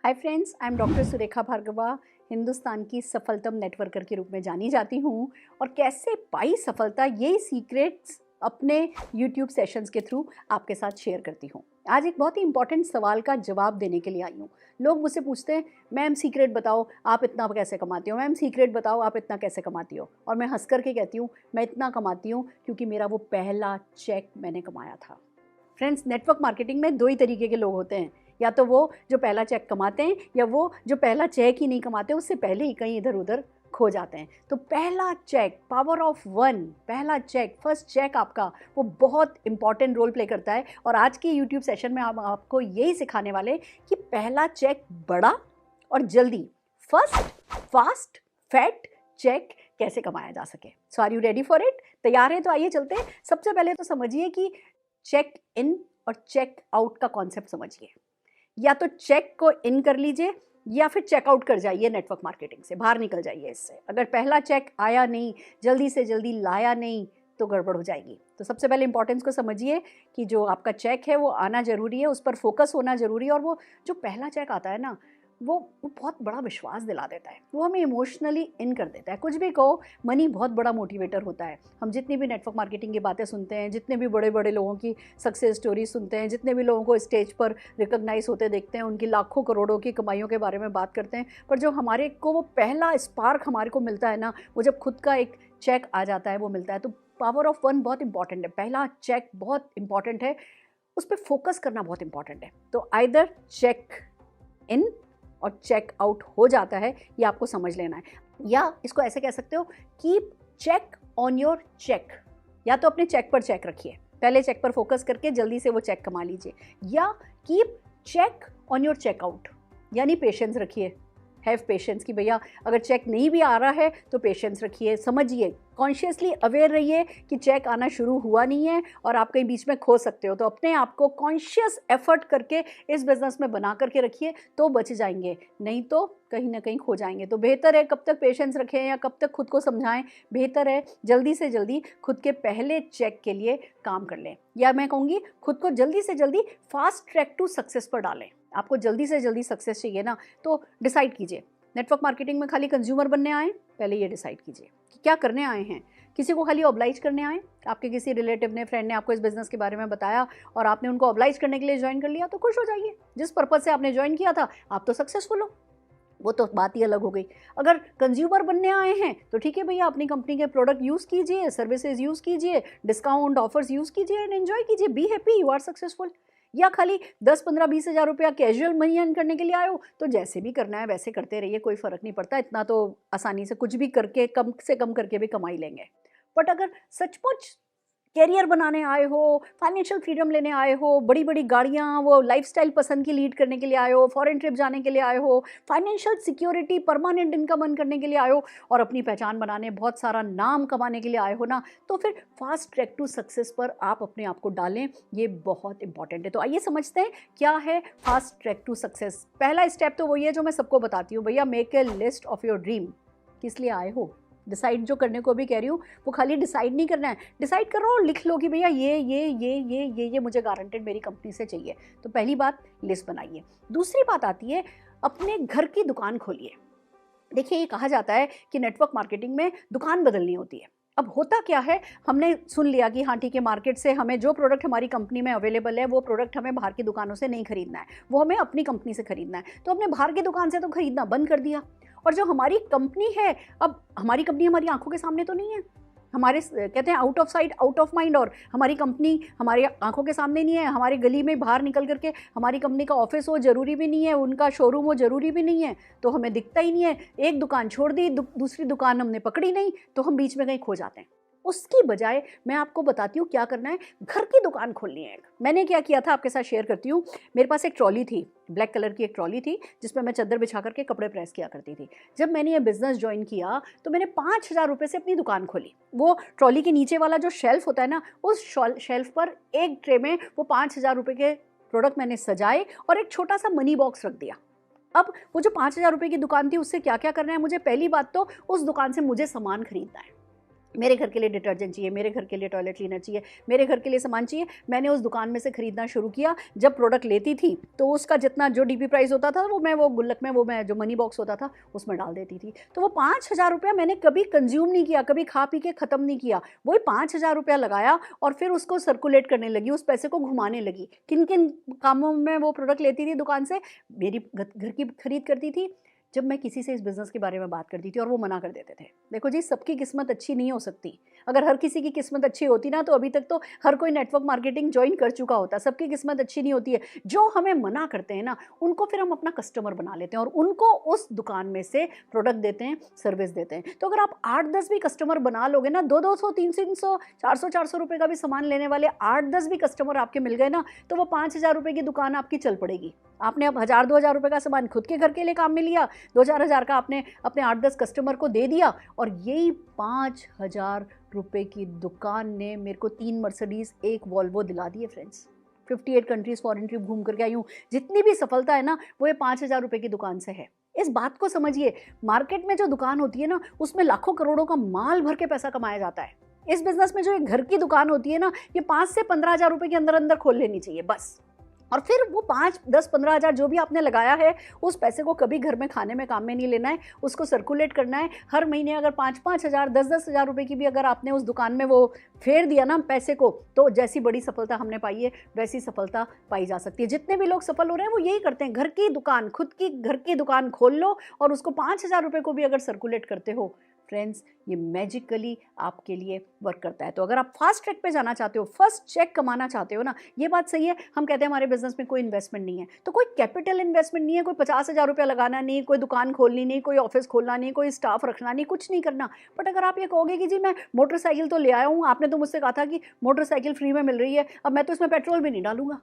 Hi friends, I am doctor Surekha Bhargava. Hindustan की सफलतम networker के रूप में जानी जाती हूँ और कैसे पाई सफलता, यही सीक्रेट्स अपने यूट्यूब सेशंस के थ्रू आपके साथ शेयर करती हूँ। आज एक बहुत ही इंपॉर्टेंट सवाल का जवाब देने के लिए आई हूँ। लोग मुझसे पूछते हैं, मैम सीक्रेट बताओ आप इतना कैसे कमाती हो, मैम सीक्रेट बताओ आप इतना कैसे कमाती हो। और मैं हंस करके कहती हूँ, मैं इतना कमाती हूँ क्योंकि मेरा वो पहला चेक मैंने कमाया था। फ्रेंड्स, नेटवर्क मार्केटिंग में दो ही तरीके के लोग होते हैं, या तो वो जो पहला चेक कमाते हैं या वो जो पहला चेक ही नहीं कमाते, उससे पहले ही कहीं इधर उधर खो जाते हैं। तो पहला चेक, पावर ऑफ वन, पहला चेक, फर्स्ट चेक आपका, वो बहुत इंपॉर्टेंट रोल प्ले करता है। और आज के यूट्यूब सेशन में हम आपको यही सिखाने वाले कि पहला चेक बड़ा और जल्दी, फर्स्ट फास्ट फैट चेक कैसे कमाया जा सके। So are you ready for it? तैयार है? तो आइए चलते हैं। सबसे पहले तो समझिए कि चेक इन और चेक आउट का कॉन्सेप्ट समझिए। या तो चेक को इन कर लीजिए या फिर चेकआउट कर जाइए, नेटवर्क मार्केटिंग से बाहर निकल जाइए इससे। अगर पहला चेक आया नहीं, जल्दी से जल्दी लाया नहीं, तो गड़बड़ हो जाएगी। तो सबसे पहले इंपॉर्टेंस को समझिए कि जो आपका चेक है वो आना ज़रूरी है, उस पर फोकस होना ज़रूरी है। और वो जो पहला चेक आता है ना, वो बहुत बड़ा विश्वास दिला देता है, वो हमें इमोशनली इन कर देता है। कुछ भी कहो, मनी बहुत बड़ा मोटिवेटर होता है। हम जितनी भी नेटवर्क मार्केटिंग की बातें सुनते हैं, जितने भी बड़े बड़े लोगों की सक्सेस स्टोरी सुनते हैं, जितने भी लोगों को स्टेज पर रिकॉग्नाइज होते देखते हैं, उनकी लाखों करोड़ों की कमाइयों के बारे में बात करते हैं, पर जो हमारे को वो पहला स्पार्क हमारे को मिलता है ना, वो जब खुद का एक चेक आ जाता है, वो मिलता है। तो पावर ऑफ वन बहुत इंपॉर्टेंट है, पहला चेक बहुत इंपॉर्टेंट है, उस पर फोकस करना बहुत इंपॉर्टेंट है। तो आइदर चेक इन और चेक आउट हो जाता है, ये आपको समझ लेना है। या इसको ऐसे कह सकते हो, keep check on your check. या तो अपने चेक पर चेक रखिए, पहले चेक पर फोकस करके जल्दी से वो चेक कमा लीजिए। या keep check on your checkout, यानी पेशेंस रखिए, हैव पेशेंस कि भैया अगर चेक नहीं भी आ रहा है तो पेशेंस रखिए, समझिए, कॉन्शियसली अवेयर रहिए कि चेक आना शुरू हुआ नहीं है और आप कहीं बीच में खो सकते हो। तो अपने आप को कॉन्शियस एफर्ट करके इस बिज़नेस में बना करके रखिए, तो बच जाएंगे, नहीं तो कहीं ना कहीं खो जाएंगे। तो बेहतर है कब तक पेशेंस रखें या कब तक खुद को समझाएं, बेहतर है जल्दी से जल्दी खुद के पहले चेक के लिए काम कर लें। या मैं कहूँगी खुद को जल्दी से जल्दी फास्ट ट्रैक टू सक्सेस पर डालें। आपको जल्दी से जल्दी सक्सेस चाहिए ना, तो डिसाइड कीजिए, नेटवर्क मार्केटिंग में खाली कंज्यूमर बनने आए? पहले ये डिसाइड कीजिए कि क्या करने आए हैं। किसी को खाली ऑब्लाइज करने आए? आपके किसी रिलेटिव ने, फ्रेंड ने आपको इस बिज़नेस के बारे में बताया और आपने उनको ऑब्लाइज करने के लिए ज्वाइन कर लिया, तो खुश हो जाइए। जिस पर्पज़ से आपने ज्वाइन किया था, आप तो सक्सेसफुल हो, वो तो बात ही अलग हो गई। अगर कंज्यूमर बनने आए हैं तो ठीक है भैया, अपनी कंपनी के प्रोडक्ट यूज़ कीजिए, सर्विसेज यूज़ कीजिए, डिस्काउंट ऑफर्स यूज़ कीजिए एंड एंजॉय कीजिए, be happy, you are successful. या खाली 10-15-20 हज़ार रुपया कैजुअल मनी अर्न करने के लिए आए हो, तो जैसे भी करना है वैसे करते रहिए, कोई फ़र्क नहीं पड़ता, इतना तो आसानी से कुछ भी करके, कम से कम करके भी कमा ही लेंगे। बट अगर सचमुच कैरियर बनाने आए हो, फाइनेंशियल फ्रीडम लेने आए हो, बड़ी बड़ी गाड़ियाँ, वो लाइफस्टाइल पसंद की लीड करने के लिए आए हो, फॉरेन ट्रिप जाने के लिए आए हो, financial security, permanent income earn करने के लिए आए हो और अपनी पहचान बनाने, बहुत सारा नाम कमाने के लिए आए हो ना, तो फिर फास्ट ट्रैक टू सक्सेस पर आप अपने आप को डालें, ये बहुत इंपॉर्टेंट है। तो आइए समझते हैं क्या है फास्ट ट्रैक टू सक्सेस। पहला स्टेप तो वही है जो मैं सबको बताती हूँ, भैया make a list of your dream. किस लिए आए हो? डिसाइड जो करने को भी कह रही हूँ, वो खाली डिसाइड नहीं करना है, डिसाइड करो और लिख लो कि भैया ये मुझे गारंटेड मेरी कंपनी से चाहिए। तो पहली बात, लिस्ट बनाइए। दूसरी बात आती है, अपने घर की दुकान खोलिए। देखिए, ये कहा जाता है कि नेटवर्क मार्केटिंग में दुकान बदलनी होती है। अब होता क्या है, हमने सुन लिया कि हाँ ठीक है, मार्केट से हमें जो प्रोडक्ट हमारी कंपनी में अवेलेबल है, वो प्रोडक्ट हमें बाहर की दुकानों से नहीं खरीदना है, वो हमें अपनी कंपनी से खरीदना है। तो हमने बाहर की दुकान से तो खरीदना बंद कर दिया। और जो हमारी कंपनी है, अब हमारी कंपनी हमारी आंखों के सामने तो नहीं है, हमारे कहते हैं out of sight out of mind, और हमारी कंपनी हमारी आंखों के सामने नहीं है, हमारी गली में बाहर निकल करके हमारी कंपनी का ऑफिस हो जरूरी भी नहीं है, उनका शोरूम हो जरूरी भी नहीं है, तो हमें दिखता ही नहीं है। एक दुकान छोड़ दी, दूसरी दुकान हमने पकड़ी नहीं, तो हम बीच में कहीं खो जाते हैं। उसकी बजाय मैं आपको बताती हूँ क्या करना है, घर की दुकान खोलनी है। मैंने क्या किया था आपके साथ शेयर करती हूँ। मेरे पास एक ट्रॉली थी, ब्लैक कलर की एक ट्रॉली थी, जिसमें मैं चादर बिछा करके कपड़े प्रेस किया करती थी। जब मैंने ये बिज़नेस ज्वाइन किया तो मैंने 5,000 रुपये से अपनी दुकान खोली। वो ट्रॉली के नीचे वाला जो शेल्फ होता है ना, उस शेल्फ पर एक ट्रे में वो 5,000 रुपये के प्रोडक्ट मैंने सजाए और एक छोटा सा मनी बॉक्स रख दिया। अब वो जो 5,000 रुपये की दुकान थी, उससे क्या क्या करना है मुझे? पहली बात तो उस दुकान से मुझे सामान खरीदना है। मेरे घर के लिए डिटर्जेंट चाहिए, मेरे घर के लिए टॉयलेट क्लीनर चाहिए, मेरे घर के लिए सामान चाहिए। मैंने उस दुकान में से खरीदना शुरू किया। जब प्रोडक्ट लेती थी तो उसका जितना जो डीपी प्राइस होता था वो गुल्लक में मैं जो मनी बॉक्स होता था उसमें डाल देती थी। तो वो 5,000 रुपया मैंने कभी कंज्यूम नहीं किया, कभी खा पी के ख़त्म नहीं किया। वही 5,000 रुपया लगाया और फिर उसको सर्कुलेट करने लगी, उस पैसे को घुमाने लगी। किन किन कामों में वो प्रोडक्ट लेती थी दुकान से? मेरी घर की खरीद करती थी, जब मैं किसी से इस बिज़नेस के बारे में बात करती थी और वो मना कर देते थे। देखो जी, सबकी किस्मत अच्छी नहीं हो सकती। अगर हर किसी की किस्मत अच्छी होती ना तो अभी तक तो हर कोई नेटवर्क मार्केटिंग जॉइन कर चुका होता। सबकी किस्मत अच्छी नहीं होती है। जो हमें मना करते हैं ना, उनको फिर हम अपना कस्टमर बना लेते हैं और उनको उस दुकान में से प्रोडक्ट देते हैं, सर्विस देते हैं। तो अगर आप 8-10 भी कस्टमर बना लोगे ना, 200-200, 300-300, 400-400 रुपये का भी सामान लेने वाले 8-10 भी कस्टमर आपके मिल गए ना, तो वो 5,000 रुपये की दुकान आपकी चल पड़ेगी। आपने अब 1,000-2,000 रुपये का सामान खुद के घर के लिए काम में लिया, 2-4 हज़ार का आपने अपने 8-10 कस्टमर को दे दिया और यही 5,000 रुपये की दुकान ने मेरे को 3 मर्सिडीज़, 1 वॉल्वो दिला दिए फ्रेंड्स। 58 कंट्रीज़ फॉरेन ट्रिप घूम करके आई हूँ। जितनी भी सफलता है ना, वो ये 5,000 रुपये की दुकान से है। इस बात को समझिए, मार्केट में जो दुकान होती है ना, उसमें लाखों करोड़ों का माल भर के पैसा कमाया जाता है। इस बिजनेस में जो एक घर की दुकान होती है ना, ये 5 से 15,000 रुपये के अंदर अंदर खोल लेनी चाहिए बस। और फिर वो 5, 10, 15,000 जो भी आपने लगाया है, उस पैसे को कभी घर में खाने में काम में नहीं लेना है, उसको सर्कुलेट करना है। हर महीने अगर 5-5 हज़ार, 10-10 हज़ार रुपये की भी अगर आपने उस दुकान में वो फेर दिया ना पैसे को, तो जैसी बड़ी सफलता हमने पाई है वैसी सफलता पाई जा सकती है। जितने भी लोग सफल हो रहे हैं वो यही करते हैं। घर की दुकान, खुद की घर की दुकान खोल लो और उसको 5,000 रुपये को भी अगर सर्कुलेट करते हो फ्रेंड्स, ये मैजिकली आपके लिए वर्क करता है। तो अगर आप फास्ट ट्रैक पे जाना चाहते हो, फर्स्ट चेक कमाना चाहते हो ना, ये बात सही है। हम कहते हैं हमारे बिजनेस में कोई इन्वेस्टमेंट नहीं है, तो कोई कैपिटल इन्वेस्टमेंट नहीं है, कोई 50,000 रुपया लगाना नहीं, कोई दुकान खोलनी नहीं, कोई ऑफिस खोलना नहीं, कोई स्टाफ रखना नहीं, कुछ नहीं करना। बट अगर आप ये कहोगे कि जी मैं मोटरसाइकिल तो ले आया हूँ, आपने तो मुझसे कहा था कि मोटरसाइकिल फ्री में मिल रही है, अब मैं तो इसमें पेट्रोल भी नहीं डालूंगा,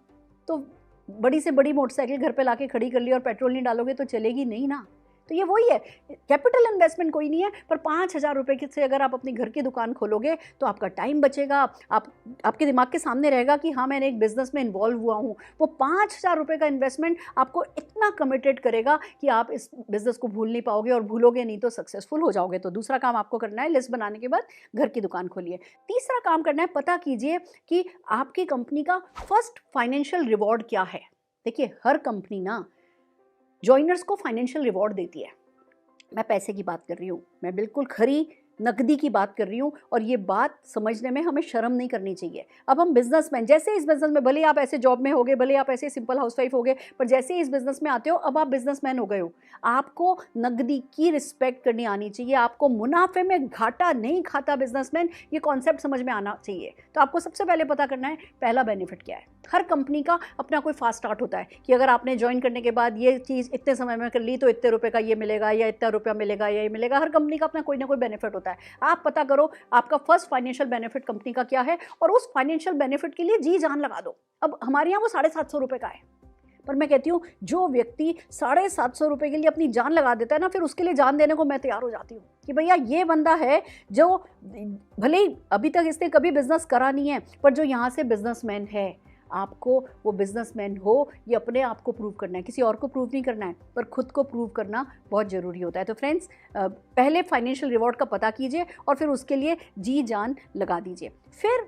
तो बड़ी से बड़ी मोटरसाइकिल घर पे लाके खड़ी कर ली और पेट्रोल नहीं डालोगे तो चलेगी नहीं ना। तो ये वही है, कैपिटल इन्वेस्टमेंट कोई नहीं है, पर 5,000 रुपये से अगर आप अपनी घर की दुकान खोलोगे तो आपका टाइम बचेगा। आपके दिमाग के सामने रहेगा कि हाँ, मैंने एक बिजनेस में इन्वॉल्व हुआ हूँ। वो 5,000 रुपये का इन्वेस्टमेंट आपको इतना कमिटेड करेगा कि आप इस बिजनेस को भूल नहीं पाओगे, और भूलोगे नहीं तो सक्सेसफुल हो जाओगे। तो दूसरा काम आपको करना है, लिस्ट बनाने के बाद घर की दुकान खोलिए। तीसरा काम करना है, पता कीजिए कि आपकी कंपनी का फर्स्ट फाइनेंशियल रिवॉर्ड क्या है। देखिए, हर कंपनी ना जॉइनर्स को फाइनेंशियल रिवॉर्ड देती है। मैं पैसे की बात कर रही हूँ, मैं बिल्कुल खरी नकदी की बात कर रही हूँ, और ये बात समझने में हमें शर्म नहीं करनी चाहिए। अब हम बिजनेसमैन, जैसे इस बिजनेस में, भले आप ऐसे जॉब में होगे, भले आप ऐसे सिंपल हाउसवाइफ होगे, पर जैसे इस बिजनेस में आते हो, अब आप बिजनेसमैन हो गए हो। आपको नकदी की रिस्पेक्ट करनी आनी चाहिए। आपको मुनाफे में घाटा नहीं खाता बिजनेसमैन, ये कॉन्सेप्ट समझ में आना चाहिए। तो आपको सबसे पहले पता करना है पहला बेनिफिट क्या है। हर कंपनी का अपना कोई फास्ट स्टार्ट होता है कि अगर आपने ज्वाइन करने के बाद ये चीज़ इतने समय में कर ली तो इतने रुपए का ये मिलेगा, या इतना रुपया मिलेगा, या ये मिलेगा। हर कंपनी का अपना कोई ना कोई बेनिफिट होता है। आप पता करो आपका फर्स्ट फाइनेंशियल बेनिफिट कंपनी का क्या है, और उस फाइनेंशियल बेनिफिट के लिए जी जान लगा दो। अब हमारे यहाँ वो 750 रुपये का है, पर मैं कहती हूँ जो व्यक्ति 750 रुपये के लिए अपनी जान लगा देता है ना, फिर उसके लिए जान देने को मैं तैयार हो जाती हूँ कि भैया ये बंदा है जो भले ही अभी तक इसने कभी बिजनेस करा नहीं है, पर जो यहाँ से बिजनेसमैन है। आपको वो बिजनेसमैन हो, ये अपने आप को प्रूव करना है, किसी और को प्रूव नहीं करना है, पर खुद को प्रूव करना बहुत ज़रूरी होता है। तो फ्रेंड्स, पहले फाइनेंशियल रिवॉर्ड का पता कीजिए और फिर उसके लिए जी जान लगा दीजिए। फिर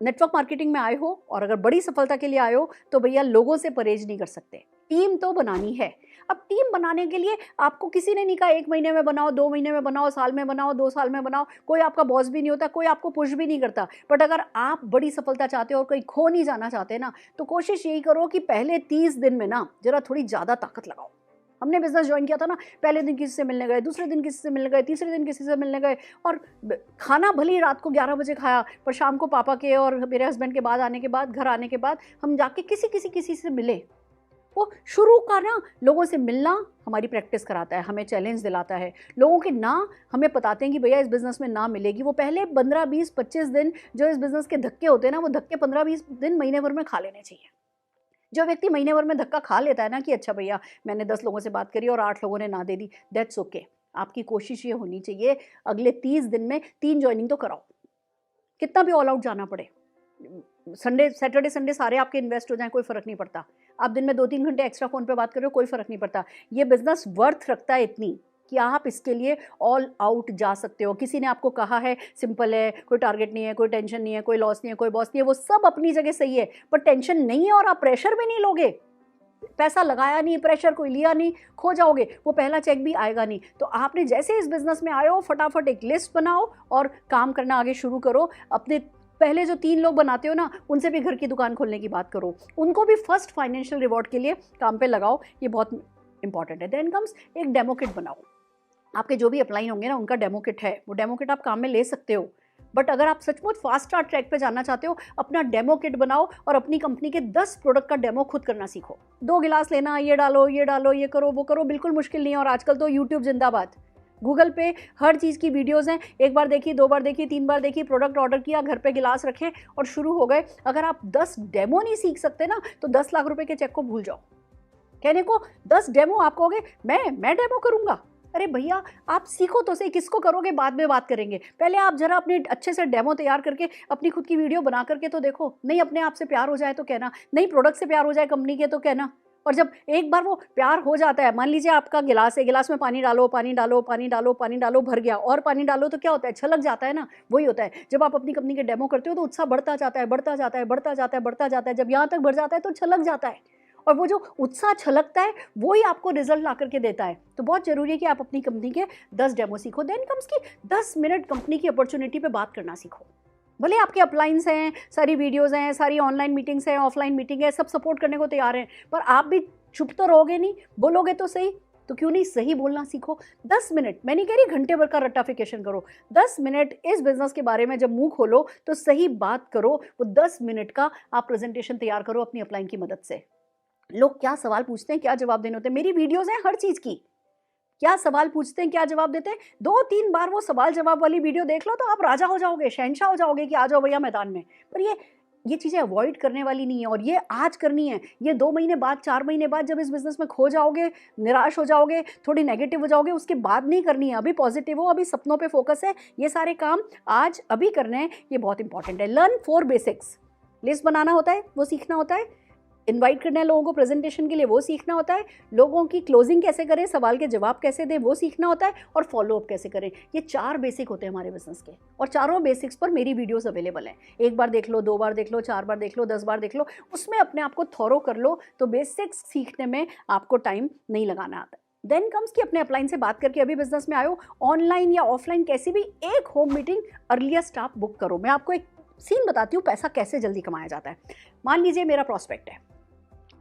नेटवर्क मार्केटिंग में आए हो और अगर बड़ी सफलता के लिए आए हो तो भैया लोगों से परहेज नहीं कर सकते, टीम तो बनानी है। अब टीम बनाने के लिए आपको किसी ने नहीं कहा 1 महीने में बनाओ, 2 महीने में बनाओ, साल में बनाओ, 2 साल में बनाओ। कोई आपका बॉस भी नहीं होता, कोई आपको पुश भी नहीं करता। बट अगर आप बड़ी सफलता चाहते हो और कहीं खो नहीं जाना चाहते ना, तो कोशिश यही करो कि पहले 30 दिन में ना जरा थोड़ी ज़्यादा ताकत लगाओ। हमने बिजनेस ज्वाइन किया था ना, पहले दिन किसी से मिलने गए, दूसरे दिन किसी से मिलने गए, तीसरे दिन किसी से मिलने गए, और खाना भले ही रात को 11 बजे खाया, पर शाम को पापा के और मेरे हस्बैंड के बाद आने के बाद, घर आने के बाद हम जाके किसी से मिले। वो शुरू का ना लोगों से मिलना हमारी प्रैक्टिस कराता है, हमें चैलेंज दिलाता है। लोगों के ना हमें बताते हैं कि भैया इस बिज़नेस में ना मिलेगी। वो पहले 15, 20, 25 दिन जो इस बिज़नेस के धक्के होते हैं ना, वो धक्के 15, 20 दिन, महीने भर में खा लेने चाहिए। जो व्यक्ति महीने भर में धक्का खा लेता है ना कि अच्छा भैया मैंने 10 लोगों से बात करी और 8 लोगों ने ना दे दी, दैट्स ओके। आपकी कोशिश ये होनी चाहिए अगले 30 दिन में 3 ज्वाइनिंग तो कराओ, कितना भी ऑल आउट जाना पड़े। सैटरडे संडे सारे आपके इन्वेस्ट हो जाएं, कोई फ़र्क नहीं पड़ता। आप दिन में 2-3 घंटे एक्स्ट्रा फ़ोन पे बात कर रहे हो, कोई फ़र्क नहीं पड़ता। ये बिज़नेस वर्थ रखता है इतनी कि आप इसके लिए ऑल आउट जा सकते हो। किसी ने आपको कहा है सिंपल है, कोई टारगेट नहीं है, कोई टेंशन नहीं है, कोई लॉस नहीं है, कोई बॉस नहीं है, वो सब अपनी जगह सही है, पर टेंशन नहीं है और आप प्रेशर भी नहीं लोगे, पैसा लगाया नहीं, प्रेशर कोई लिया नहीं, खो जाओगे, वो पहला चेक भी आएगा नहीं। तो आपने जैसे इस बिजनेस में आए हो, फटाफट एक लिस्ट बनाओ और काम करना आगे शुरू करो। अपने पहले जो 3 लोग बनाते हो ना, उनसे भी घर की दुकान खोलने की बात करो, उनको भी फर्स्ट फाइनेंशियल रिवॉर्ड के लिए काम पे लगाओ, ये बहुत इंपॉर्टेंट है। देन कम्स एक डेमो किट बनाओ। आपके जो भी अपलाइन होंगे ना, उनका डेमो किट है, वो डेमो किट आप काम में ले सकते हो। बट अगर आप सचमुच फास्ट स्टार्ट ट्रैक पे जाना चाहते हो, अपना डेमो किट बनाओ और अपनी कंपनी के 10 प्रोडक्ट का डेमो खुद करना सीखो। 2 गिलास लेना, ये डालो, ये डालो, ये करो, वो करो, बिल्कुल मुश्किल नहीं है। और आजकल तो यूट्यूब जिंदाबाद, गूगल पे हर चीज़ की वीडियोस हैं, 1 बार देखी, 2 बार देखी, 3 बार देखी, प्रोडक्ट ऑर्डर किया, घर पे गिलास रखे और शुरू हो गए। अगर आप 10 डेमो नहीं सीख सकते ना, तो 10 लाख रुपए के चेक को भूल जाओ। कहने को 10 डेमो आप कहोगे मैं डेमो करूंगा, अरे भैया आप सीखो तो सही, किसको करोगे बाद में बात करेंगे, पहले आप जरा अपने अच्छे से डेमो तैयार करके अपनी खुद की वीडियो बना करके तो देखो। नहीं अपने आप से प्यार हो जाए तो कहना, नहीं प्रोडक्ट से प्यार हो जाए कंपनी के तो कहना। और जब एक बार वो प्यार हो जाता है, मान लीजिए आपका गिलास है, गिलास में पानी डालो, पानी डालो, पानी डालो, पानी डालो, भर गया, और पानी डालो तो क्या होता है, छलक जाता है ना। वही होता है जब आप अपनी कंपनी के डेमो करते हो तो उत्साह बढ़ता जाता है, बढ़ता जाता है, बढ़ता जाता है, बढ़ता जाता है, जब यहाँ तक बढ़ जाता है तो छलक जाता है। और वो जो उत्साह छलकता है वही आपको रिजल्ट ला करके देता है। तो बहुत जरूरी है कि आप अपनी कंपनी के 10 डेमो सीखो। देन कम्स की 10 मिनट कंपनी की अपॉर्चुनिटी पे बात करना सीखो। भले आपके अपलाइंस हैं, सारी वीडियोस हैं, सारी ऑनलाइन मीटिंग्स हैं, ऑफलाइन मीटिंग है, सब सपोर्ट करने को तैयार हैं, पर आप भी चुप तो रहोगे नहीं, बोलोगे तो सही। तो क्यों नहीं सही बोलना सीखो। 10 मिनट, मैं नहीं कह रही घंटे भर का रट्टाफिकेशन करो, 10 मिनट इस बिजनेस के बारे में जब मुंह खोलो तो सही बात करो। वो 10 मिनट का आप प्रेजेंटेशन तैयार करो अपनी अपलाइन की मदद से। लोग क्या सवाल पूछते हैं, क्या जवाब देने होते हैं, मेरी वीडियोस हैं हर चीज़ की, क्या सवाल पूछते हैं, क्या जवाब देते हैं, 2-3 बार वो सवाल जवाब वाली वीडियो देख लो तो आप राजा हो जाओगे, शहंशाह हो जाओगे कि आ जाओ भैया मैदान में। पर ये चीज़ें अवॉइड करने वाली नहीं है, और ये आज करनी है। ये 2 महीने बाद, 4 महीने बाद जब इस बिजनेस में खो जाओगे, निराश हो जाओगे, थोड़ी नेगेटिव हो जाओगे, उसके बाद नहीं करनी है। अभी पॉजिटिव हो, अभी सपनों पे फोकस है, ये सारे काम आज अभी करने हैं, ये बहुत इंपॉर्टेंट है। लर्न 4 बेसिक्स, लिस्ट बनाना होता है वो सीखना होता है, इनवाइट करना है लोगों को प्रेजेंटेशन के लिए वो सीखना होता है, लोगों की क्लोजिंग कैसे करें, सवाल के जवाब कैसे दें वो सीखना होता है, और फॉलोअप कैसे करें। ये 4 बेसिक होते हैं हमारे बिजनेस के, और चारों बेसिक्स पर मेरी वीडियोस अवेलेबल हैं। 1 बार देख लो, 2 बार देख लो, 4 बार देख लो, 10 बार देख लो, उसमें अपने आप को थॉरो कर लो तो बेसिक्स सीखने में आपको टाइम नहीं लगाना आता। देन कम्स कि अपने अपलाइन से बात करके अभी बिजनेस में आयो, ऑनलाइन या ऑफलाइन कैसी भी एक होम मीटिंग अर्लीस्ट आप बुक करो। मैं आपको एक सीन बताती हूँ पैसा कैसे जल्दी कमाया जाता है। मान लीजिए मेरा प्रॉस्पेक्ट है,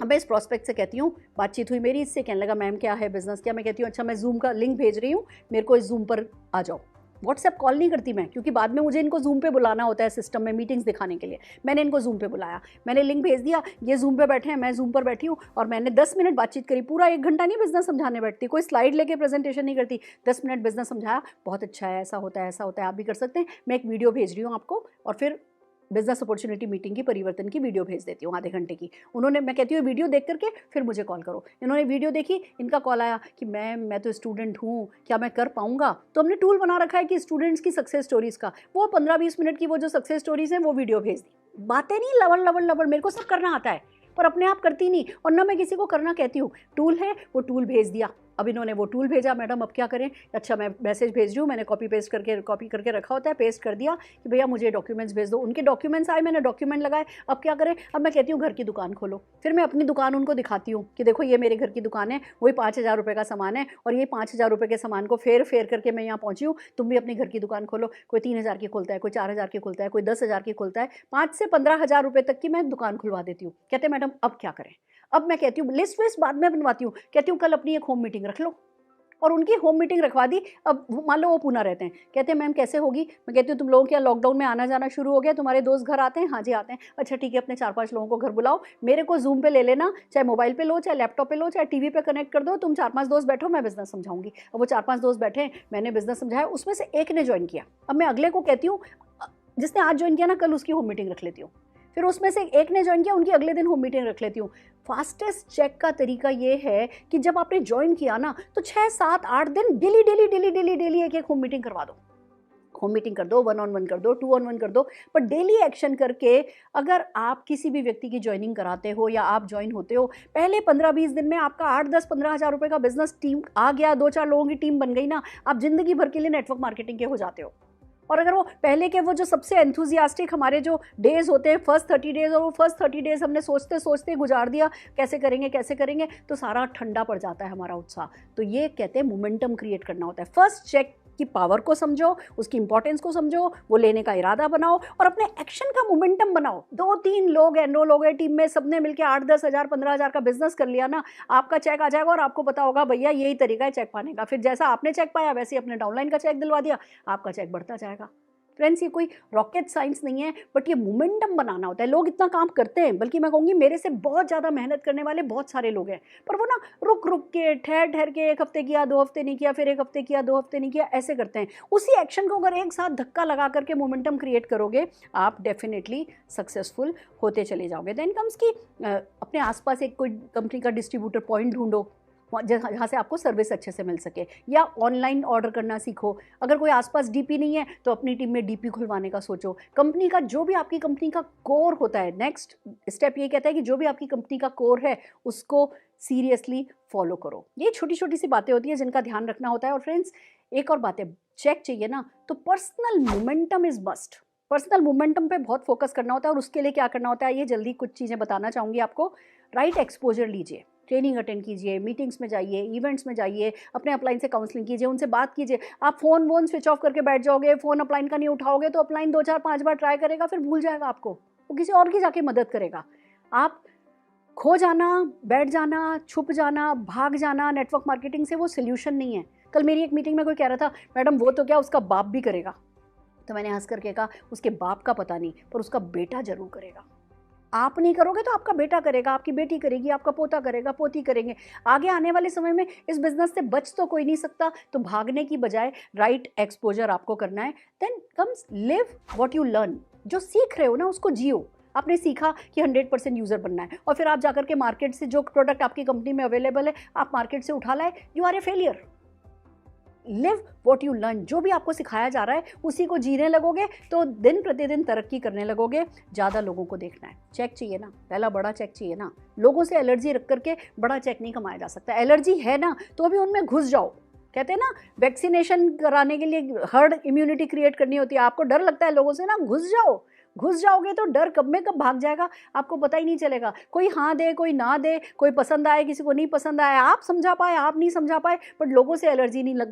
अब मैं इस प्रॉस्पेक्ट से कहती हूँ, बातचीत हुई मेरी इससे, कहने लगा मैम क्या है बिजनेस क्या, मैं कहती हूँ अच्छा मैं जूम का लिंक भेज रही हूँ, मेरे को इस जूम पर आ जाओ। व्हाट्सएप कॉल नहीं करती मैं, क्योंकि बाद में मुझे इनको जूम पे बुलाना होता है सिस्टम में मीटिंग्स दिखाने के लिए। मैंने इनको जूम पे बुलाया, मैंने लिंक भेज दिया, ये जूम पे बैठे हैं, मैं जूम पर बैठी हूँ, और मैंने 10 मिनट बातचीत करी। पूरा 1 घंटा नहीं बिजनेस समझाने बैठती, कोई स्लाइड लेके प्रेजेंटेशन नहीं करती, 10 मिनट बिजनेस समझाया, बहुत अच्छा है, ऐसा होता है, ऐसा होता है, आप भी कर सकते हैं। मैं एक वीडियो भेज रही हूँ आपको, और फिर बिजनेस अपॉर्चुनिटी मीटिंग की परिवर्तन की वीडियो भेज देती हूँ आधे घंटे की। उन्होंने, मैं कहती हूँ वीडियो देख करके फिर मुझे कॉल करो। इन्होंने वीडियो देखी, इनका कॉल आया कि मैम मैं तो स्टूडेंट हूँ, क्या मैं कर पाऊँगा। तो हमने टूल बना रखा है कि स्टूडेंट्स की सक्सेस स्टोरीज़ का, वो 15-20 मिनट की वो जो सक्सेस स्टोरीज़ हैं वो वीडियो भेज दी। बातें नहीं लवड़ लवड़ लवड़, मेरे को सब करना आता है पर अपने आप करती नहीं, और ना मैं किसी को करना कहती हूँ। टूल है, वो टूल भेज दिया। अब इन्होंने वो टूल भेजा, मैडम अब क्या करें, अच्छा मैं मैसेज भेज रही हूँ, मैंने कॉपी करके रखा होता है, पेस्ट कर दिया कि भैया मुझे डॉक्यूमेंट्स भेज दो। उनके डॉक्यूमेंट्स आए, मैंने डॉक्यूमेंट लगाए, अब क्या करें, अब मैं कहती हूँ घर की दुकान खोलो। फिर मैं अपनी दुकान उनको दिखाती हूँ कि देखो ये मेरे घर की दुकान है, वही 5,000 रुपये का सामान है, और ये 5,000 रुपये के सामान को फेर करके मैं यहाँ पहुँची हूँ, तुम भी अपनी घर की दुकान खोलो। कोई 3,000 की खोलता है, कोई 4,000 की खोलता है, कोई 10,000 की खोलता है, 5 से 15,000 रुपये तक की मैं दुकान खुलवा देती हूँ। कहते हैं मैडम अब क्या करें। अब मैं कहती हूँ लिस्ट वेस्ट बाद में बनवाती हूँ, कहती हूँ कल अपनी एक होम मीटिंग रख लो, और उनकी होम मीटिंग रखवा दी। अब मान लो वो पूना रहते हैं, कहते हैं मैम कैसे होगी। मैं कहती हूँ तुम लोगों के यहाँ लॉकडाउन में आना जाना शुरू हो गया, तुम्हारे दोस्त घर आते हैं, हाँ जी आते हैं, अच्छा ठीक है अपने 4-5 लोगों को घर बुलाओ, मेरे को जूम पे ले लेना, चाहे मोबाइल पे लो, चाहे लैपटॉप पे लो, चाहे टीवी पे कनेक्ट कर दो, तुम 4-5 दोस्त बैठो, मैं बिजनेस समझाऊंगी। अब वो 4-5 दोस्त बैठे, मैंने बिजनेस समझाया, उसमें से एक ने ज्वाइन किया। अब मैं अगले को कहती हूँ जिसने आज ज्वाइन किया ना, कल उसकी होम मीटिंग रख लेती हूँ। फिर उसमें से एक ने ज्वाइन किया, उनकी अगले दिन होम मीटिंग रख लेती हूँ। फास्टेस्ट चेक का तरीका ये है कि जब आपने ज्वाइन किया ना, तो 6, 7, 8 दिन डेली एक होम मीटिंग करवा दो। होम मीटिंग कर दो, 1-on-1 कर दो, 2-on-1 कर दो, पर डेली एक्शन करके अगर आप किसी भी व्यक्ति की ज्वाइनिंग कराते हो या आप ज्वाइन होते हो, पहले 15-20 दिन में आपका 8-10-15 हज़ार रुपये का बिजनेस टीम आ गया, 2-4 लोगों की टीम बन गई ना, आप ज़िंदगी भर के लिए नेटवर्क मार्केटिंग के हो जाते हो। और अगर वो पहले के वो जो सबसे एंथुजियास्टिक हमारे जो डेज़ होते हैं फर्स्ट 30 डेज़, और वो फर्स्ट 30 डेज़ हमने सोचते सोचते गुजार दिया कैसे करेंगे, तो सारा ठंडा पड़ जाता है हमारा उत्साह। तो ये कहते हैं मोमेंटम क्रिएट करना होता है। फर्स्ट चेक की पावर को समझो, उसकी इंपॉर्टेंस को समझो, वो लेने का इरादा बनाओ और अपने एक्शन का मोमेंटम बनाओ। 2-3 लोग एनरोल हो गए टीम में, सबने मिलकर 8-10 हज़ार 15 हज़ार का बिजनेस कर लिया ना, आपका चेक आ जाएगा और आपको पता होगा भैया यही तरीका है चेक पाने का। फिर जैसा आपने चेक पाया वैसे ही अपने डाउनलाइन का चेक दिलवा दिया, आपका चेक बढ़ता जाएगा। फ्रेंड्स, ये कोई रॉकेट साइंस नहीं है, बट ये मोमेंटम बनाना होता है। लोग इतना काम करते हैं, बल्कि मैं कहूँगी मेरे से बहुत ज़्यादा मेहनत करने वाले बहुत सारे लोग हैं, पर वो ना रुक रुक के ठहर के 1 हफ्ते किया, 2 हफ्ते नहीं किया, फिर 1 हफ्ते किया, 2 हफ्ते नहीं किया, ऐसे करते हैं। उसी एक्शन को अगर एक साथ धक्का लगा करके मोमेंटम क्रिएट करोगे, आप डेफिनेटली सक्सेसफुल होते चले जाओगे। देन कम्स की अपने आसपास एक कोई कंपनी का डिस्ट्रीब्यूटर पॉइंट ढूंढो जहाँ से आपको सर्विस अच्छे से मिल सके, या ऑनलाइन ऑर्डर करना सीखो। अगर कोई आसपास डीपी नहीं है तो अपनी टीम में डीपी खुलवाने का सोचो। कंपनी का जो भी आपकी कंपनी का कोर होता है, नेक्स्ट स्टेप ये कहता है कि जो भी आपकी कंपनी का कोर है उसको सीरियसली फॉलो करो। ये छोटी छोटी सी बातें होती है जिनका ध्यान रखना होता है। और फ्रेंड्स, एक और बात है, चेक चाहिए ना तो personal momentum is must. Personal momentum पे बहुत फोकस करना होता है, और उसके लिए क्या करना होता है ये जल्दी कुछ चीज़ें बताना चाहूँगी आपको। राइट एक्सपोजर लीजिए, ट्रेनिंग अटेंड कीजिए, मीटिंग्स में जाइए, इवेंट्स में जाइए, अपने अपलाइन से काउंसलिंग कीजिए, उनसे बात कीजिए। आप फ़ोन वोन स्विच ऑफ करके बैठ जाओगे, फ़ोन अपलाइन का नहीं उठाओगे तो अपलाइन 2-4-5 बार ट्राई करेगा, फिर भूल जाएगा आपको, वो किसी और की जाके मदद करेगा। आप खो जाना, बैठ जाना, छुप जाना, भाग जाना नेटवर्क मार्केटिंग से वो सोल्यूशन नहीं है। कल मेरी एक मीटिंग में कोई कह रहा था, मैडम वो तो क्या उसका बाप भी करेगा। तो मैंने हंस करके कहा, उसके बाप का पता नहीं पर उसका बेटा जरूर करेगा। आप नहीं करोगे तो आपका बेटा करेगा, आपकी बेटी करेगी, आपका पोता करेगा, पोती करेंगे। आगे आने वाले समय में इस बिजनेस से बच तो कोई नहीं सकता, तो भागने की बजाय राइट एक्सपोजर आपको करना है। Then comes live what you learn. जो सीख रहे हो ना उसको जियो। आपने सीखा कि 100% यूज़र बनना है, और फिर आप जाकर के मार्केट से जो प्रोडक्ट आपकी कंपनी में अवेलेबल है आप मार्केट से उठा लाए, you are a failure. Live what you learn. जो भी आपको सिखाया जा रहा है उसी को जीने लगोगे तो दिन प्रतिदिन तरक्की करने लगोगे। ज़्यादा लोगों को देखना है। चेक चाहिए ना, पहला बड़ा चेक चाहिए ना। लोगों से एलर्जी रख करके बड़ा चेक नहीं कमाया जा सकता। एलर्जी है ना तो अभी उनमें घुस जाओ। कहते हैं ना, वैक्सीनेशन कराने के लिए हर्ड इम्यूनिटी क्रिएट करनी होती है। आपको डर लगता है लोगों से ना, घुस जाओगे तो डर कब में कब भाग जाएगा आपको पता ही नहीं चलेगा। कोई हाँ दे, कोई ना दे, कोई पसंद आए, किसी को नहीं पसंद आए, आप समझा पाए, आप नहीं समझा पाए, बट लोगों से एलर्जी नहीं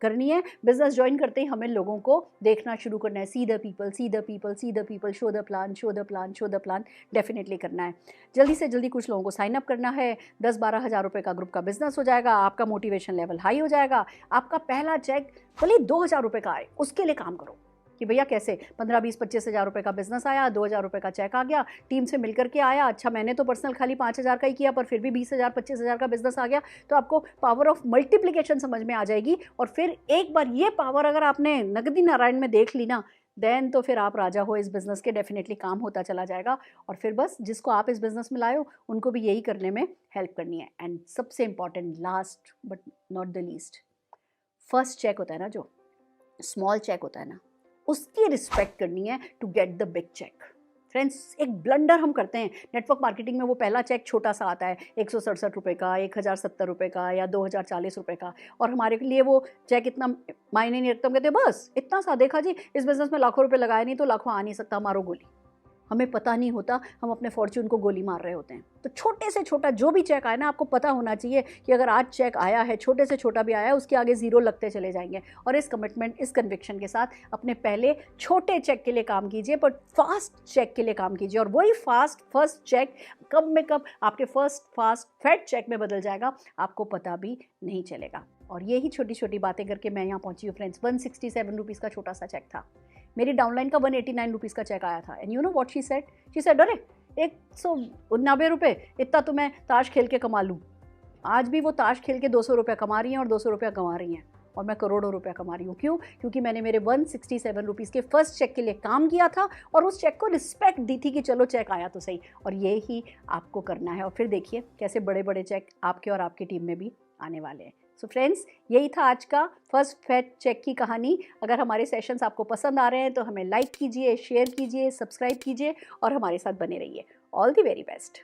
करनी है। बिजनेस ज्वाइन करते ही हमें लोगों को देखना शुरू करना है। See the people, see the people, see the people, show the plan, show the plan, show the plan. Definitely करना है। जल्दी से जल्दी कुछ लोगों को साइन अप करना है। 10-12 हज़ार रुपये का ग्रुप का बिजनेस हो जाएगा, आपका मोटिवेशन लेवल हाई हो जाएगा। आपका पहला चेक भले 2,000 रुपये का आए, उसके लिए काम करो कि भैया कैसे 15-20-25 हज़ार रुपये का बिजनेस आया, 2,000 रुपये का चेक आ गया, टीम से मिलकर के आया। अच्छा, मैंने तो पर्सनल खाली 5,000 का ही किया, पर फिर भी 20,000 25,000 का बिजनेस आ गया। तो आपको पावर ऑफ मल्टीप्लिकेशन समझ में आ जाएगी। और फिर एक बार ये पावर अगर आपने नगदी नारायण में देख ली ना, देन तो फिर आप राजा हो इस बिज़नेस के। डेफिनेटली काम होता चला जाएगा। और फिर बस जिसको आप इस बिज़नेस में लाए हो उनको भी यही करने में हेल्प करनी है। एंड सबसे important, last but not the least, first check होता है ना, जो स्मॉल चेक होता है ना, उसकी रिस्पेक्ट करनी है to get the big check. Friends, एक ब्लंडर हम करते हैं नेटवर्क मार्केटिंग में। वो पहला चेक छोटा सा आता है, 167 रुपये का, 1,070 रुपये का, या 2,040 रुपये का, और हमारे लिए वो चेक इतना मायने नहीं रखता। हम कहते हैं बस इतना सा, देखा जी इस बिज़नेस में लाखों रुपये लगाए नहीं तो लाखों आ नहीं सकता, मारो गोली। हमें पता नहीं होता हम अपने फॉर्च्यून को गोली मार रहे होते हैं। तो छोटे से छोटा जो भी चेक आए ना, आपको पता होना चाहिए कि अगर आज चेक आया है, छोटे से छोटा भी आया है, उसके आगे ज़ीरो लगते चले जाएंगे। और इस कमिटमेंट, इस कन्विक्शन के साथ अपने पहले छोटे चेक के लिए काम कीजिए, बट फास्ट चेक के लिए काम कीजिए। और वही फास्ट फर्स्ट चेक कब में कब आपके फास्ट फैट चेक में बदल जाएगा, आपको पता भी नहीं चलेगा। और यही छोटी छोटी बातें करके मैं यहाँ पहुँची हूँ फ्रेंड्स। 167 रुपीज़ का छोटा सा चेक था। मेरी डाउनलाइन का 189 रुपीज़ का चेक आया था। And you know what she said, अरे 189 रुपये, इतना तो मैं ताश खेल के कमा लूँ। आज भी वो ताश खेल के 200 रुपया कमा रही हैं, और 200 रुपया कमा रही हैं, और मैं करोड़ों रुपया कमा रही हूँ। क्यों? क्योंकि मैंने मेरे 167 रुपीज़ के फर्स्ट चेक के लिए काम किया था, और उस चेक को रिस्पेक्ट दी थी कि चलो चेक आया तो सही। और ये ही आपको करना है। और फिर देखिए कैसे बड़े बड़े चेक आपके और आपकी टीम में भी आने वाले हैं। सो फ्रेंड्स, यही था आज का फर्स्ट फैक्ट चेक की कहानी। अगर हमारे सेशंस आपको पसंद आ रहे हैं तो हमें लाइक कीजिए, शेयर कीजिए, सब्सक्राइब कीजिए और हमारे साथ बने रहिए। All the very best.